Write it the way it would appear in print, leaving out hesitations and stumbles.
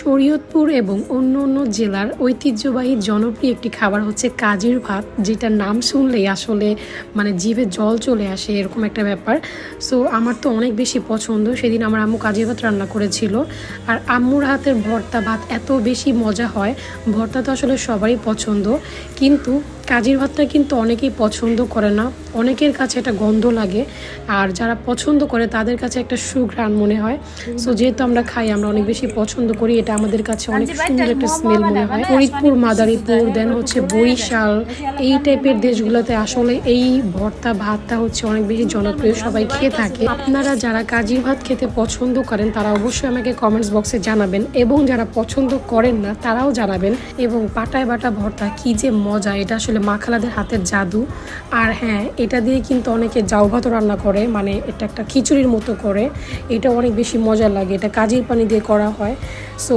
শরীয়তপুর এবং অন্য অন্য জেলার ঐতিহ্যবাহী জনপ্রিয় একটি খাবার হচ্ছে কাজির ভাত, যেটার নাম শুনলেই আসলে মানে জিভে জল চলে আসে, এরকম একটা ব্যাপার। সো আমার তো অনেক বেশি পছন্দ। সেদিন আমার আম্মু কাজির ভাত রান্না করেছিল, আর আম্মুর হাতের ভর্তা ভাত এত বেশি মজা হয়। ভর্তা তো আসলে সবারই পছন্দ, কিন্তু কাজির ভাতটা কিন্তু অনেকেই পছন্দ করে না, অনেকের কাছে একটা গন্ধ লাগে, আর যারা পছন্দ করে তাদের কাছে একটা সুঘ্রাণ মনে হয়। সো যেহেতু আমরা খাই, আমরা অনেক বেশি পছন্দ করি, এটা আমাদের কাছে অনেক সুন্দর একটা স্মেল মনে হয়। ফরিদপুর, মাদারীপুর, দেন হচ্ছে বরিশাল, এই টাইপের দেশগুলোতে আসলে এই ভর্তা ভাতটা হচ্ছে অনেক বেশি জনপ্রিয়, সবাই খেয়ে থাকে। আপনারা যারা কাজির ভাত খেতে পছন্দ করেন তারা অবশ্যই আমাকে কমেন্টস বক্সে জানাবেন, এবং যারা পছন্দ করেন না তারাও জানাবেন। এবং পাটায় বাটা ভর্তা কি যে মজা, এটা আসলে মাখালাদের হাতের জাদু। আর হ্যাঁ, এটা দিয়ে কিন্তু অনেকে জাউ ভাতও রান্না করে, মানে এটা একটা খিচুড়ির মতো করে, এটা অনেক বেশি মজা লাগে। এটা কাজির পানি দিয়ে করা হয়। সো